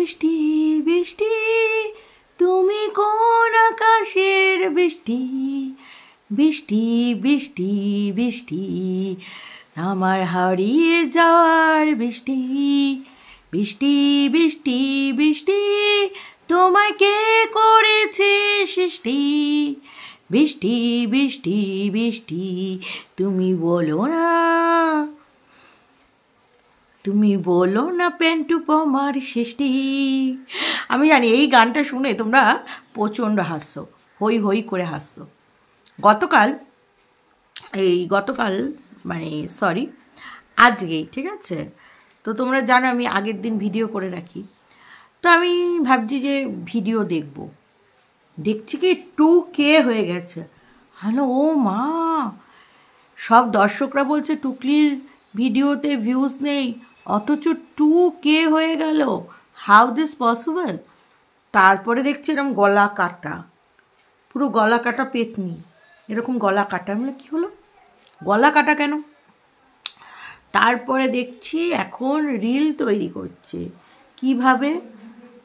বৃষ্টি বৃষ্টি তুমি কোন আকাশের বৃষ্টি, বৃষ্টি বৃষ্টি বৃষ্টি আমার হারিয়ে যাওয়ার বৃষ্টি, বৃষ্টি বৃষ্টি বৃষ্টি তোমায় কে করেছে সৃষ্টি, বৃষ্টি বৃষ্টি বৃষ্টি তুমি বলো না, তুমি বলো না পেন্টুপমার সৃষ্টি। আমি জানি এই গানটা শুনে তোমরা প্রচণ্ড হাসছো, হই হই করে হাসছো। গতকাল মানে সরি আজকেই, ঠিক আছে। তো তোমরা জানো আমি আগের দিন ভিডিও করে রাখি, তো আমি ভাবছি যে ভিডিও দেখছি কি 2K হয়ে গেছে। হ্যালো ও মা, সব দর্শকরা বলছে টুকলির ভিডিওতে ভিউজ নেই, অথচ 2K হয়ে গেল, হাউ দিস পসিবল। তারপরে দেখছি এরকম গলা কাটা, পুরো গলা কাটা পেতনি, এরকম গলা কাটা। আমি কী হলো, গলা কাটা কেন? তারপরে দেখছি এখন রিল তৈরি করছে, কিভাবে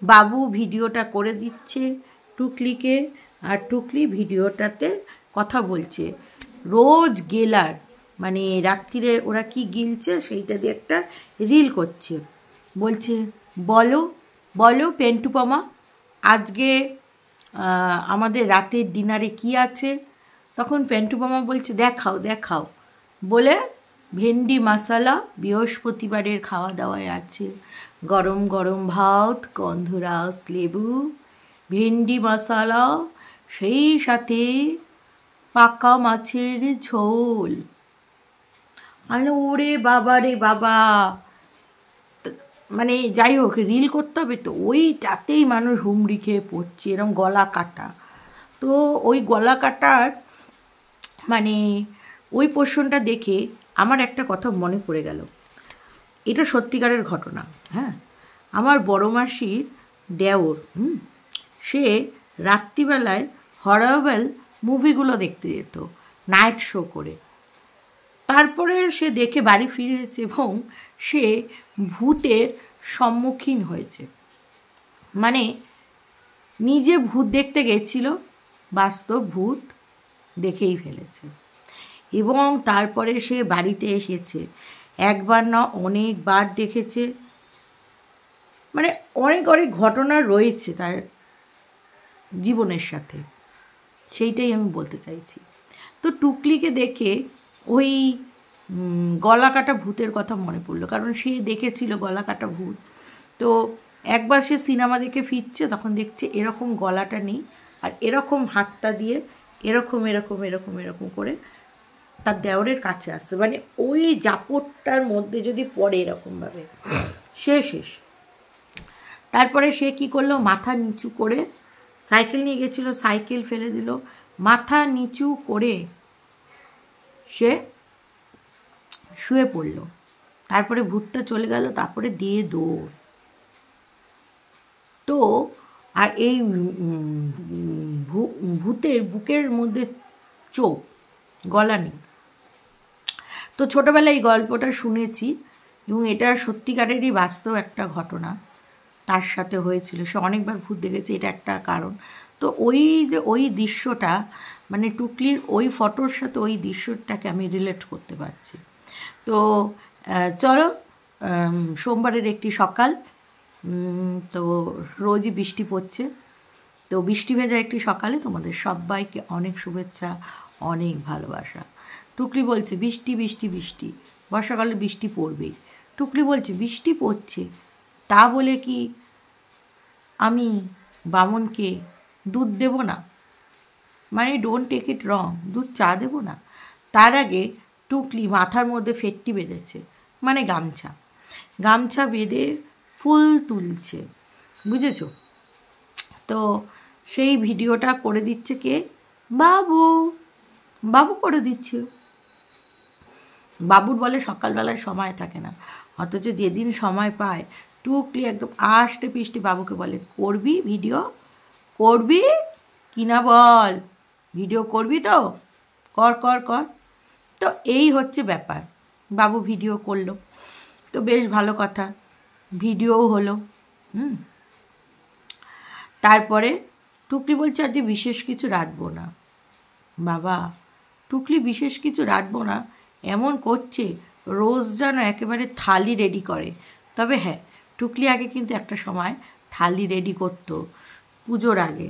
বাবু ভিডিওটা করে দিচ্ছে টুকলিকে, আর টুকলি ভিডিওটাতে কথা বলছে। রোজ গেলার মানে রাত্রিরে ওরা কি গিলছে সেইটা দিয়ে একটা রিল করছে, বলছে বলো বলো পেন্টুপমা আজকে আমাদের রাতের ডিনারে কি আছে। তখন পেন্টুপমা বলছে দেখাও দেখাও, বলে ভেন্ডি মশলা বৃহস্পতিবারের খাওয়া দাওয়ায় আছে, গরম গরম ভাত, গন্ধরাস লেবু, ভেন্ডি মশলা, সেই সাথে পাকা মাছের ঝোল। আমি ওরে বাবা রে বাবা, মানে যাই হোক রিল করতে হবে তো, ওইটাতেই মানুষ হুমড়ি খেয়ে পড়ছে, এরকম গলা কাটা। তো ওই গলা কাটার মানে ওই পোর্শনটা দেখে আমার একটা কথা মনে পড়ে গেল, এটা সত্যিকারের ঘটনা। হ্যাঁ, আমার বড় মাসির দেওর, সে রাত্রিবেলায় হরর মুভিগুলো দেখতে যেত নাইট শো করে। তারপরে সে দেখে বাড়ি ফিরেছে এবং সে ভূতের সম্মুখীন হয়েছে, মানে নিজে ভূত দেখতে গেছিল, বাস্তব ভূত দেখেই ফেলেছে। এবং তারপরে সে বাড়িতে এসেছে, একবার না অনেকবার দেখেছে, মানে অনেক অনেক ঘটনা রয়েছে তার জীবনের সাথে, সেইটাই আমি বলতে চাইছি। তো টুকলিকে দেখে ওই গলা কাটা ভূতের কথা মনে পড়লো, কারণ সে দেখেছিল গলা কাটা ভূত। তো একবার সে সিনেমা দেখে ফিরছে, তখন দেখছে এরকম গলাটা নেই, আর এরকম হাতটা দিয়ে এরকম এরকম এরকম এরকম করে তার দেওরের কাছে আসছে, মানে ওই জাপটটার মধ্যে যদি পড়ে এরকমভাবে শেষ। তারপরে সে কি করলো, মাথা নিচু করে, সাইকেল নিয়ে গেছিল, সাইকেল ফেলে দিল, মাথা নিচু করে সে শুয়ে পড়ল। তারপরে ভূতটা চলে গেল, তারপরে দিয়ে দৌড়। তো আর এই ভূতের বুকের মধ্যে চোখ, গলা নেই। তো ছোটোবেলায় এই গল্পটা শুনেছি এবং এটা সত্যিকারেরই বাস্তব একটা ঘটনা তার সাথে হয়েছিল, সে অনেকবার ভূত দেখেছে, এটা একটা কারণ। তো ওই দৃশ্যটা মানে টুকলির ওই ফটোর সাথে ওই দৃশ্যটাকে আমি রিলেট করতে পারছি। তো চলো, সোমবারের একটি সকাল, তো রোজই বৃষ্টি পড়ছে, তো বৃষ্টি ভেজা একটি সকালে তোমাদের সবাইকে অনেক শুভেচ্ছা, অনেক ভালোবাসা। টুকলি বলছে বৃষ্টি বৃষ্টি বৃষ্টি, বর্ষাকালে বৃষ্টি পড়বেই। টুকলি বলছে বৃষ্টি পড়ছে, তা বলে কি আমি বামনকে দুধ দেব না, মানে ডোন্ট টেক ইট রং, দুধ চা দেব না। তার আগে টুকলি মাথার মধ্যে ফেটটি বেঁধেছে, মানে গামছা বেঁধে ফুল তুলছে, বুঝেছো? তো সেই ভিডিওটা করে দিচ্ছে কে? বাবু করে দিচ্ছে। বাবুর বলে সকালবেলায় সময় থাকে না, অথচ যেদিন সময় পায় টুকলি একদম আষ্টে পিষ্টে বাবুকে বলে করবি ভিডিও, করবি কি না বল, ভিডিও করবি তো, কর কর কর। তো এই হচ্ছে ব্যাপার, বাবু ভিডিও করলো, তো বেশ ভালো কথা, ভিডিওও হলো। তারপরে টুকলি বলছে আজকে বিশেষ কিছু রাঁধবো না। বাবা, টুকলি বিশেষ কিছু রাঁধবো না এমন করছে রোজ যেন একেবারে থালি রেডি করে। তবে হ্যাঁ, টুকলি আগে কিন্তু একটা সময় থালি রেডি করতো, পুজোর আগে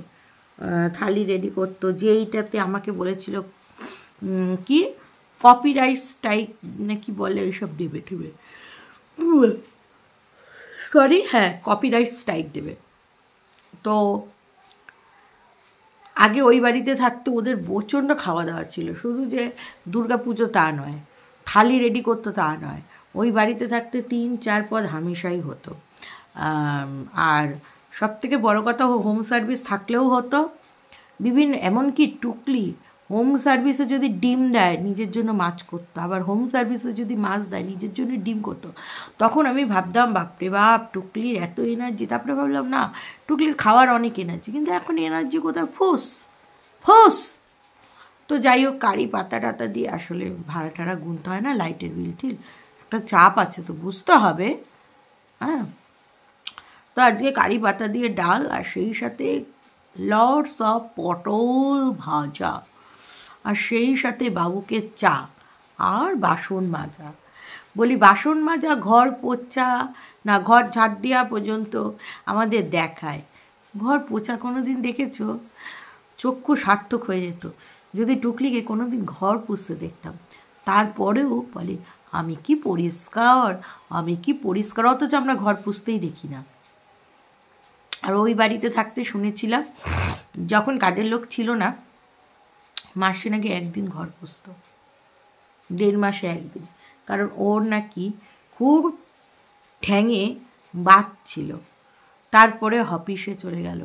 থালি রেডি করতো, যেইটাতে আমাকে বলেছিল কি কপিরাইট স্ট্রাইক নাকি বলে এইসব দেবে ঠেবে, সরি হ্যাঁ কপিরাইট স্ট্রাইক দেবে। তো আগে ওই বাড়িতে থাকতে ওদের প্রচণ্ড খাওয়া দাওয়া ছিল, শুধু যে দুর্গাপুজো তা নয়, থালি রেডি করতো তা নয়, ওই বাড়িতে থাকতে 3-4 পদ হামেশাই হতো। আর সবথেকে বড় কথা হোম সার্ভিস থাকলেও হতো বিভিন্ন, এমনকি টুকলি হোম সার্ভিসে যদি ডিম দেয় নিজের জন্য মাছ করতো, আবার হোম সার্ভিসে যদি মাছ দেয় নিজের জন্য ডিম করতো। তখন আমি ভাবতাম বাপরে বাপ টুকলির এত এনার্জি, তারপরে ভাবলাম না টুকলির খাওয়ার অনেক এনার্জি, কিন্তু এখন এনার্জি কোথায়, ফুস ফুস। তো যাই হোক, কারি পাতা টাতা দিয়ে আসলে ভাড়া টাড়া গুনতে হয় না, লাইটের বিল ঠিক একটা চাপ আছে তো বুঝতে হবে। হ্যাঁ, তো আজকে কারি পাতা দিয়ে ডাল আর সেই সাথে লটস অফ পটল ভাজা, আর সেই সাথে বাবুকে চা আর বাসন মাজা। বলি বাসন মাজা ঘর পোছা না ঘর ঝাড় দেওয়া পর্যন্ত আমাদের দেখায়, ঘর পোছা কোনো দিন দেখেছো? চক্ষু সার্থক হয়ে যেত যদি টুকলিকে কোনো দিন ঘর পুষতে দেখতাম। তারপরেও বলে আমি কি পরিষ্কার, আমি কি পরিষ্কার, অথচ আমরা ঘর পুষতেই দেখি না। আর ওই বাড়িতে থাকতে শুনেছিলাম যখন কাজের লোক ছিল না, মাসে নাকি একদিন ঘর পুষত, 1.5 মাসে একদিন, কারণ ওর নাকি খুব ঠ্যাঙে বাত ছিল। তারপরে অফিসে চলে গেল,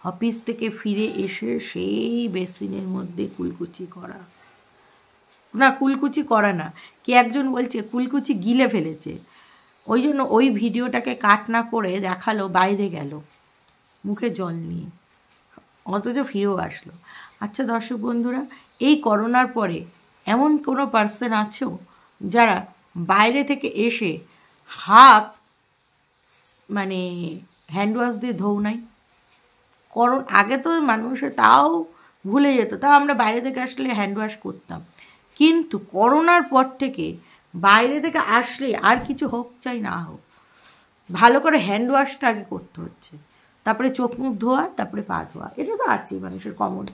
অফিস থেকে ফিরে এসে সেই বেসিনের মধ্যে কুলকুচি করা, না কুলকুচি করা না, কে একজন বলছে কুলকুচি গিলে ফেলেছে, ওই জন্য ওই ভিডিওটাকে কাট না করে দেখালো বাইরে গেল মুখে জল নিয়ে, অথচ ফিরেও আসলো। আচ্ছা দর্শক বন্ধুরা, এই করোনার পরে এমন কোনো পার্সন আছো যারা বাইরে থেকে এসে হাত মানে হ্যান্ড ওয়াশ দিয়ে ধোও নাই? আগে তো মানুষে তাও ভুলে যেত, তাও আমরা বাইরে থেকে আসলে হ্যান্ড ওয়াশ করতাম, কিন্তু করোনার পর থেকে বাইরে থেকে আসলে আর কিছু হোক চাই না হোক ভালো করে হ্যান্ড ওয়াশটা আগে করতে হচ্ছে, তারপরে চোখ মুখ ধোয়া, তারপরে পা ধোয়া, এটা তো আছেই মানুষের কমন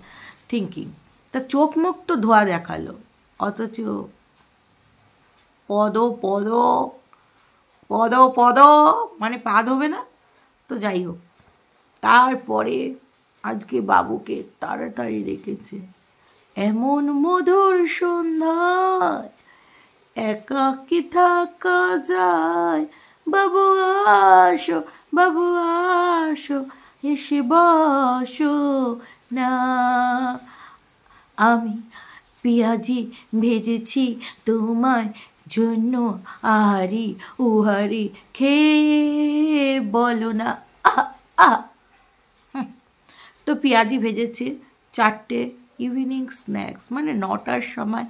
থিঙ্কিং। তা চোখ মুখ তো ধোয়া দেখালো, অথচ পদ পদ পদ পদ মানে পা ধোবে না। তো যাই হোক, তারপরে আজকে বাবুকে তাড়াতাড়ি রেখেছে, এমন মধুর সন্ধ্যায় একাকী থাকা যায়, বাবু আসো বাবু আসো এসে বসো না, আমি পেঁয়াজি ভেজেছি তোমার জন্য, আহারি উহারি খেয়ে বলো না আহ। তো পেঁয়াজি ভেজেছে 4টে, ইভিনিং স্ন্যাক্স মানে 9টার সময়,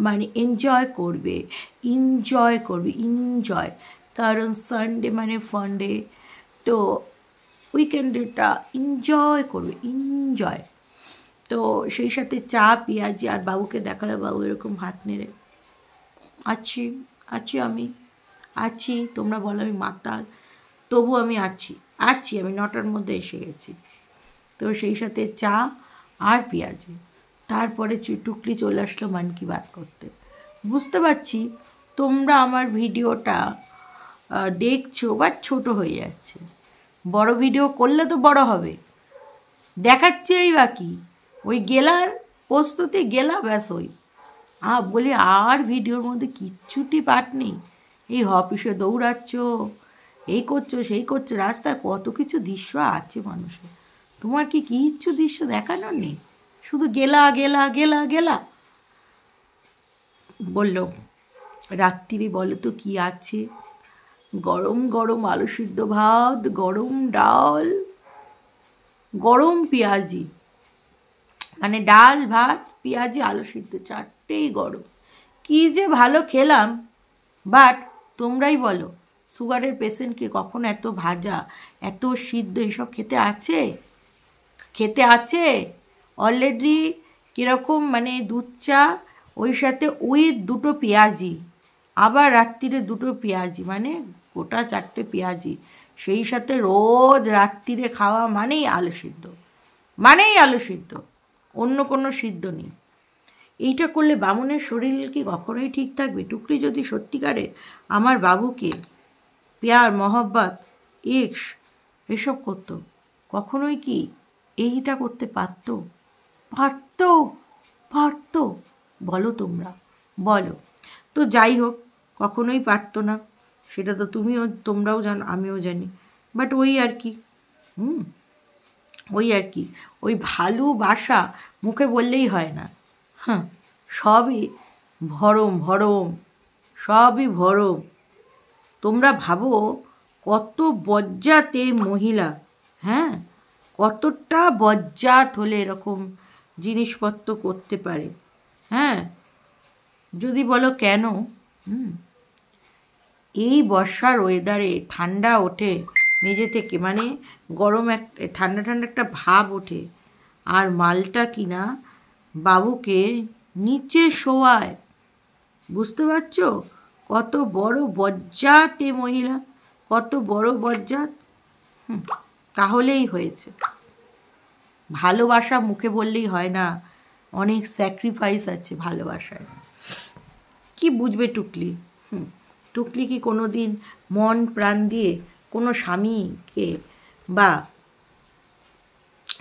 মানে এনজয় করবে, কারণ সানডে মানে ফান্ডে, তো উইকেন্ডেটা এনজয় করবে, এনজয়। তো সেই সাথে চা পেঁয়াজি, আর বাবুকে দেখালো, বাবু এরকম হাত নেড়ে আছি আছি আমি আছি, তোমরা বলো আমি মাতাল, তবু আমি আছি, আমি 9টার মধ্যে এসে গেছি। তো সেই সাথে চা আর পেঁয়াজি, তারপরে টুকলি চলে আসলো মন কি বাত করতে। বুঝতে পারছি তোমরা আমার ভিডিওটা দেখছো বাট ছোট হয়ে যাচ্ছে, বড় ভিডিও করলে তো বড় হবে, দেখাচ্ছে এই বাকি ওই গেলার প্রস্তুতি গেলা ব্যাস, ওই বলি আর ভিডিওর মধ্যে কিচ্ছুটি পাট নেই, এই অফিসে দৌড়াচ্ছ, এই করছো সেই করছো, রাস্তায় কত কিছু দৃশ্য আছে মানুষের, তোমার কি কিচ্ছু দৃশ্য দেখানোর নেই, শুধু গেলা গেলা গেলা গেলা। বলল রাত্রিরে বলো তো কি আছে, গরম গরম আলু সিদ্ধ ভাত, গরম ডাল, গরম পেঁয়াজি, মানে ডাল ভাত পেঁয়াজি আলু সিদ্ধ 4টেই গরম, কি যে ভালো খেলাম। বাট তোমরাই বলো সুগারের পেশেন্টকে কখনো এত ভাজা এত সিদ্ধ এসব খেতে আছে? খেতে আছে অলরেডি কীরকম, মানে দুধ চা, ওই সাথে ওই 2টো পেঁয়াজি, আবার রাত্রিরে 2টো পেঁয়াজি, মানে গোটা 4টে পেঁয়াজি, সেই সাথে রোজ রাত্রিরে খাওয়া মানেই আলু সিদ্ধ, মানেই আলু সিদ্ধ, অন্য কোনো সিদ্ধ নেই। এইটা করলে বামুনের শরীর কি কখনোই ঠিক থাকবে? টুকলি যদি সত্যিকারে আমার বাবুকে প্যার মহব্বত ইক্স এসব করতো, কখনোই কি এইটা করতে পারতো? পারতো? পারতো? বলো তোমরা, বলো। তো যাই হোক, কখনোই পারতো না, সেটা তো তোমরাও জানো, আমিও জানি। বাট ওই আর কি, ওই আর কি, ওই ভালোবাসা মুখে বললেই হয় না। হ্যাঁ, সবই ভরম ভরম, সবই ভরম। তোমরা ভাবো কত বজ্জাত এই মহিলা, হ্যাঁ, কতটা বজ্জাত হলে এরকম জিনিসপত্র করতে পারে। হ্যাঁ, যদি বলো কেন, এই বর্ষার ওয়েদারে ঠান্ডা ওঠে মেঝে থেকে, মানে গরম ঠান্ডা ঠান্ডা একটা ভাব ওঠে, আর মালটা কিনা বাবুকে নিচে শোয়ায়। বুঝতে পারছো কত বড় বজ্জাত এ মহিলা, কত বড় বজ্জাত। তাহলেই হয়েছে। ভালোবাসা মুখে বললেই হয় না, অনেক স্যাক্রিফাইস আছে ভালোবাসায়। কি বুঝবে টুকলি? টুকলি কি কোনো দিন মন প্রাণ দিয়ে কোনো স্বামীকে, বা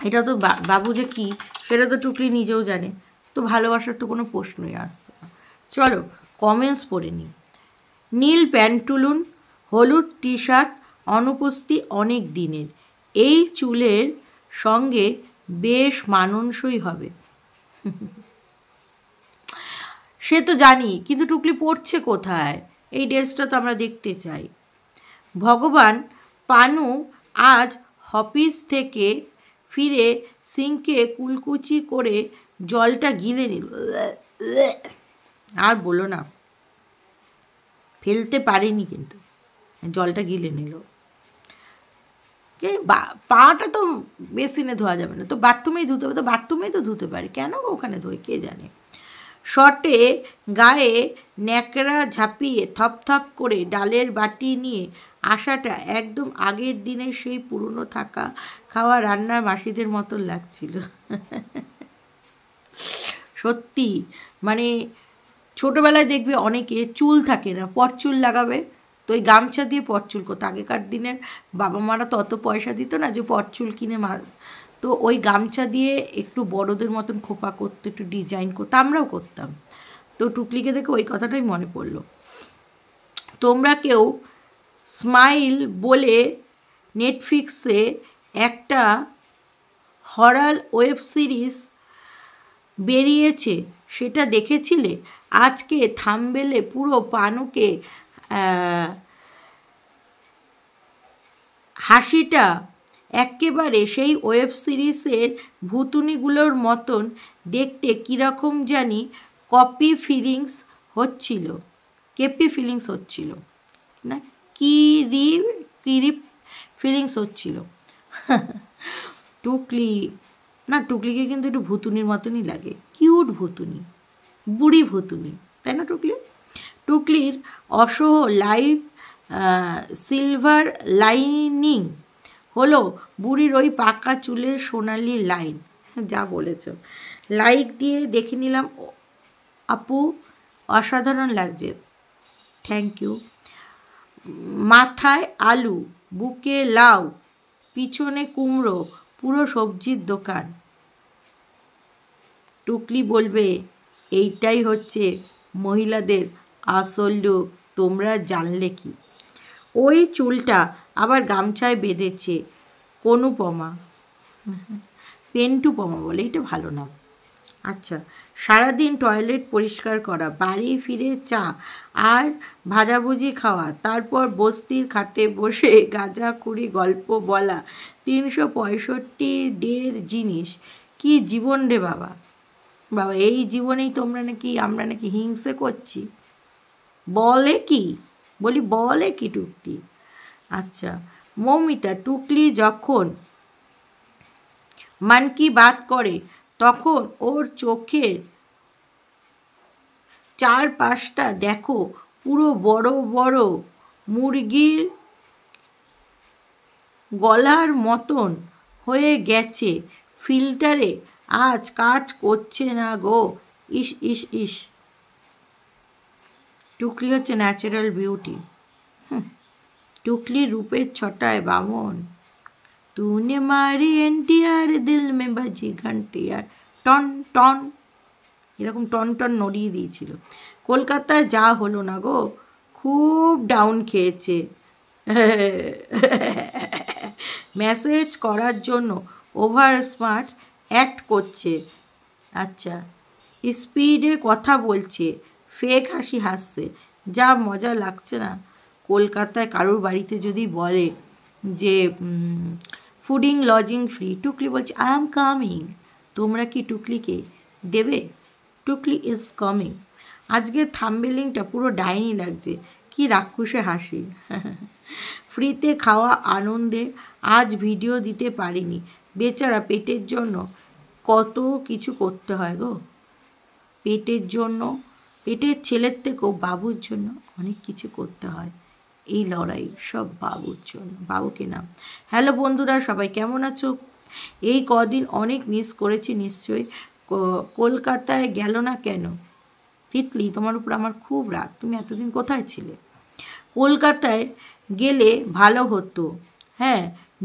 এটা তো বাবু যে কি সেটা তো টুকলি নিজেও জানে, তো ভালোবাসার তো কোনো প্রশ্নই আসছে না। চলো কমেন্টস পড়ে নিই। নীল প্যান্টুলুন, হলুদ টি শার্ট, অনুপস্থিত অনেক দিনের, এই চুলের সঙ্গে বেশ মানানসই হবে। সে তো জানি, কিন্তু টুকলি পড়ছে কোথায়? এই ড্রেসটা তো আমরা দেখতে চাই। ভগবান, পানু আজ অফিস থেকে ফিরে সিঙ্কে কুলকুচি করে জলটা গিলে নিল। আর বলো না, ফেলতে পারেনি, কিন্তু জলটা গিলে নিল। পাটা তো বেসিনে ধোয়া যাবে না, তো বাথরুমেই ধুতে হবে, তো বাথরুমেই তো ধুতে পারি, কেন ওখানে ধোয় কে জানে। শর্টে গায়ে ন্যাকড়া ঝাঁপিয়ে থপথপ করে ডালের বাটি নিয়ে আসাটা একদম আগের দিনে সেই পুরনো থাকা খাওয়া রান্নার মাসিদের মতন লাগছিল। সত্যি, মানে ছোটোবেলায় দেখবে অনেকে চুল থাকে না, পরচুল লাগাবে, তো ওই গামছা দিয়ে পরচুল করতো। আগেকার দিনের বাবা মারা তো অত পয়সা দিত না যে পরচুল কিনে তো ওই গামছা দিয়ে একটু বড়দের মতন খোপা করতো, একটু ডিজাইন করতো, আমরাও করতাম। তো টুকলিকে দেখে ওই কথাটাই মনে পড়লো। তোমরা কেউ স্মাইল বলে নেটফ্লিক্সে একটা হরর ওয়েব সিরিজ বেরিয়েছে, সেটা দেখেছিলে? আজকে থাম্বনেলে পুরো পানুকে হাসিটা একেবারে সেই ওয়েব সিরিজের ভুতুনিগুলোর মতন দেখতে, কীরকম জানি কেপি ফিলিংস হচ্ছিল না, কিরি ফিলিংস হচ্ছিল। টুকলিকে কিন্তু একটু ভুতুনির মতনই লাগে, কিউট ভুতুনি, বুড়ি ভুতুনি, তাই না টুকলি? টুকলির অসহ লাইভ সিলভার লাইনিং হলো বুড়ির ওই পাকা চুলের সোনালি লাইন। যা বলেছ, লাইক দিয়ে দেখে নিলাম আপু, অসাধারণ লাগছে, থ্যাংক ইউ। মাথায় আলু, বুকে লাউ, পিছনে কুমড়ো, পুরো সবজির দোকান। টুকলি বলবে এইটাই হচ্ছে মহিলাদের আসল লুক, তোমরা জানলে কি? ওই চুলটা আবার গামছায় বেঁধেছে অনুপমা, পেন্টুপমা বলে, এটা ভালো নাম। আচ্ছা, সারাদিন টয়লেট পরিষ্কার করা, বাড়ি ফিরে চা আর ভাজাভুজি খাওয়া, তারপর বস্তির খাটে বসে গাঁজাখুরি গল্প বলা, 365 ডের জিনিস। কি জীবন রে বাবা! বাবা, এই জীবনেই আমরা নাকি হিংসে করছি? বলে কি টুকলি? আচ্ছা মৌমিতা, টুকলি যখন মন কি বাত করে তখন ওর চোখের চারপাশটা দেখো পুরো বড় বড় মুরগির গলার মতন হয়ে গেছে, ফিল্টারে আজ কাজ করছে না গো। ইস ইস ইস। টুকলি হচ্ছে ন্যাচারাল বিউটি। টুকলি রূপের ছটায় বামন। तूने मारी एनटीआर दिल में बाजी घंटियार टन टन, এরকম টন টন নড়িয়ে দিয়েছিল। কলকাতায় যা হলো না গো, খুব ডাউন খেয়েছে। মেসেজ করার জন্য ওভার স্মার্ট অ্যাক্ট করছে। আচ্ছা, স্পিডে কথা বলছে, ফেক হাসি হাসছে, যা মজা লাগছে না। কলকাতায় কারোর বাড়িতে যদি বলে যে ফুডিং লজিং ফ্রি, টুকলি বলছে আই এম কামিং, তোমরা কি টুকলিকে দেবে? টুকলি ইজ কামিং। আজকের থাম্বনেলিংটা পুরো ডাইনি লাগছে, কি রাক্ষসে হাসি। ফ্রিতে খাওয়া আনন্দে আজ ভিডিও দিতে পারিনি, বেচারা পেটের জন্য কত কিছু করতে হয় গো। পেটের জন্য, পেটের ছেলের থেকেও বাবুর জন্য অনেক কিছু করতে হয়। এই লড়াই সব বাবুর জন্য, বাবুকে নাম। হ্যালো বন্ধুরা, সবাই কেমন আছো? এই কদিন অনেক মিস করেছি নিশ্চয়ই। কলকাতায় গেল না কেন? তিতলি, তোমার উপর আমার খুব রাগ, তুমি এতদিন কোথায় ছিলে? কলকাতায় গেলে ভালো হতো। হ্যাঁ,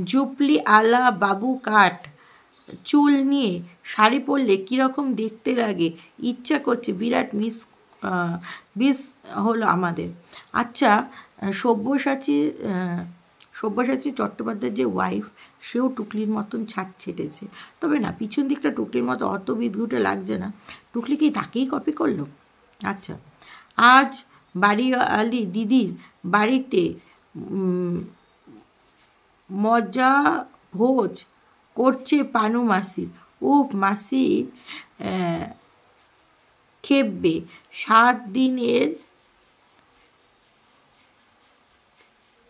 জুপলি আলা বাবু কাট, চুল নিয়ে শাড়ি পরলে কীরকম দেখতে লাগে, ইচ্ছা করছে, বিরাট মিস হলো আমাদের। আচ্ছা, সব্যসাচী চট্টোপাধ্যায়ের যে ওয়াইফ, সেও টুকলির মতন ছাট ছেটেছে, তবে না পিছন দিকটা টুকলির মতো অত বিদঘুটে লাগছে না। টুকলি কি তাকেই কপি করলো? আচ্ছা, আজ বাড়িওয়ালি দিদির বাড়িতে মজা ভোজ করছে পানু মাসি। উফ, মাসি খেপবে। 7 দিনের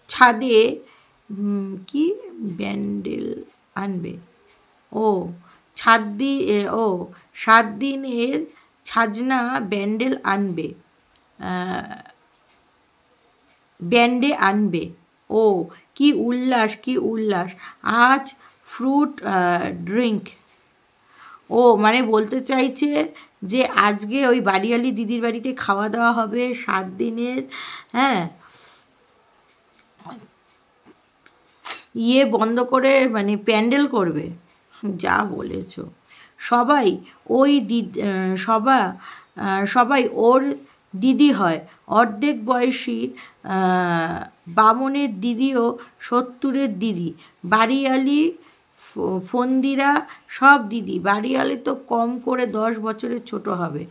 ছাদে কি ব্যান্ডেল আনবে? ও 7 দিনের ছাজনা ব্যান্ডেল আনবে, ব্যান্ডে আনবে। ও কি উল্লাস, কি উল্লাস! আজ ফ্রুট ড্রিঙ্ক। ও মানে বলতে চাইছে যে আজকে ওই বাড়িওয়ালি দিদির বাড়িতে খাওয়া দাওয়া হবে 7 দিনের। হ্যাঁ, বন্ধ করে মানে প্যান্ডেল করবে। যা বলেছ। সবাই ওই সবাই ওর দিদি হয়। অর্ধেক বয়সী বামনের দিদিও 70-এর দিদি। বাড়িওয়ালি ফন্দিরা সব দিদি। বাড়িওয়ালি তো কম করে 10 বছরের ছোট হবে।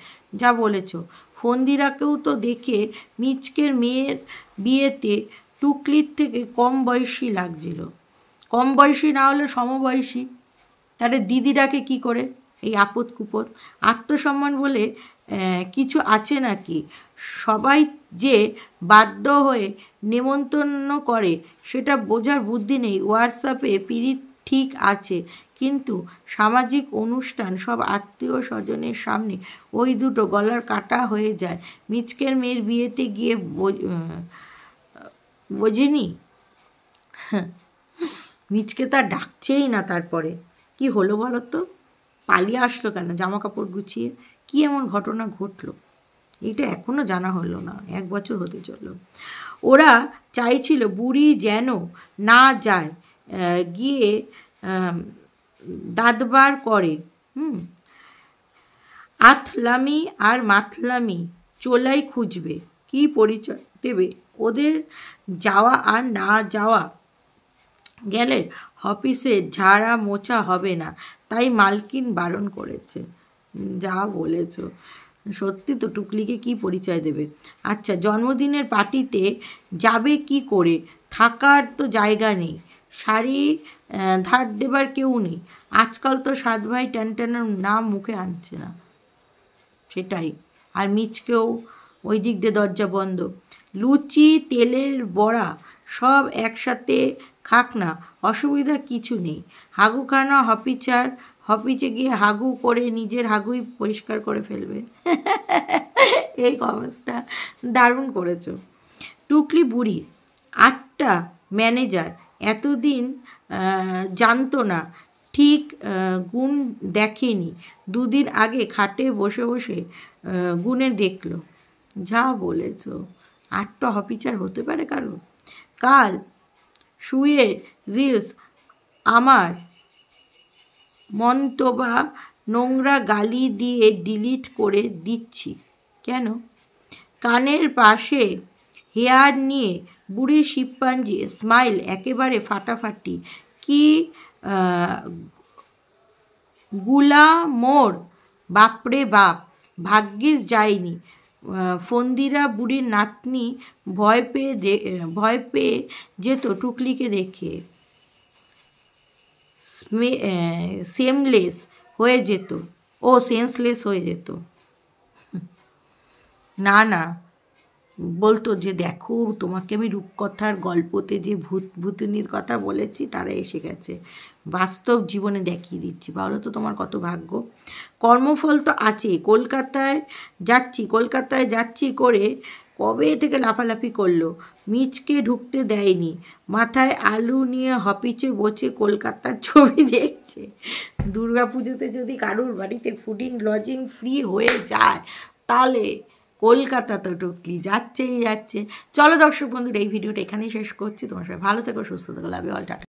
যা বলেছ। ফন্দিরাকেও তো দেখে মিচকের মেয়ের বিয়েতে টুকলির থেকে কম বয়সী লাগছিল। কম বয়সী না হলে সমবয়সী, তাহলে দিদিরাকে কি করে? এই আপদ কুপদ। আত্মসম্মান বলে কিছু আছে নাকি? সবাই যে বাধ্য হয়ে নেমন্তন্ন করে সেটা বোঝার বুদ্ধি নেই। হোয়াটসঅ্যাপে পিরিত ঠিক আছে, কিন্তু সামাজিক অনুষ্ঠান সব আত্মীয় স্বজনের সামনে ওই দুটো গলার কাটা হয়ে যায়। মিচকের মেয়ের বিয়েতে গিয়ে বোঝেনি? মিচকে তার ডাকছেই না। তারপরে কি হলো বলো তো? পালিয়ে আসলো কেন জামা কাপড় গুছিয়ে? কি এমন ঘটনা ঘটলো? এটা এখনো জানা হলো না। 1 বছর হতে চললো। ওরা চাইছিল বুড়ি যেন না যায়, গিয়ে দাঁতবার করে। আথলামি আর মাতলামি চোলাই খুঁজবে, কি পরিচয় দেবে? ওদের যাওয়া আর না যাওয়া গেলে অফিসে ঝাড়া মোছা হবে না, তাই মালকিন বারণ করেছে। যা বলেছ, সত্যি তো। টুকলিকে কি পরিচয় দেবে? আচ্ছা, জন্মদিনের পার্টিতে যাবে কি করে? থাকার তো জায়গা নেই, শাড়ি ধার দেবার কেউ নেই। আজকাল তো 7 ভাই টানটানোর নাম মুখে আনছে না। সেটাই। আর মিচকেও ওই দিক দিয়ে দরজা বন্ধ। লুচি, তেলের বড়া সব একসাথে খাক না, অসুবিধা কিছু নেই। হাগুখানা হপিচে গিয়ে হাগু করে নিজের হাগুই পরিষ্কার করে ফেলবে। এই কমেন্টসটা দারুণ করেছো। টুকলি বুড়ি, 8টা ম্যানেজার এতদিন জানতো না, ঠিক গুণ দেখেনি, 2 দিন আগে খাটে বসে বসে গুণে দেখলো। যা বলেছ, 8টা অফিসার হতে পারে কারো? কাল শুয়ে রিলস আমার মন্তবা নোংরা গালি দিয়ে ডিলিট করে দিচ্ছি। কেন? কানের পাশে হেয়ার নিয়ে বুড়ি শিবপাঞ্জি, স্মাইল একেবারে ফাটাফাটি। কি গুলামোর, বাপরে বাপ, ভাগ্যিস যায়নি। ফন্দিরা বুড়ির নাতনি ভয় পেয়ে যেত টুকলিকে দেখে, সেন্সলেস হয়ে যেত। না বলতো যে দেখো তোমাকে আমি রূপকথার গল্পতে যে ভূতনির কথা বলেছি তারা এসে গেছে, বাস্তব জীবনে দেখিয়ে দিচ্ছি। ভালো তো তোমার কত ভাগ্য। কর্মফল তো আছে। কলকাতায় যাচ্ছি করে কবে থেকে লাফালাফি করলো, মিচকে ঢুকতে দেয়নি, মাথায় আলু নিয়ে হপিচে বসে কলকাতার ছবি দেখছে। দুর্গাপুজোতে যদি কারুর বাড়িতে ফুডিং লজিং ফ্রি হয়ে যায় তাহলে কলকাতা তো টুকলি যাচ্ছে। চলো দর্শক বন্ধুরা, এই ভিডিওটা এখানেই শেষ করছি। তোমার সবাই ভালো থেকো, সুস্থ থেকো, লাভ ইউ অল, টাটা।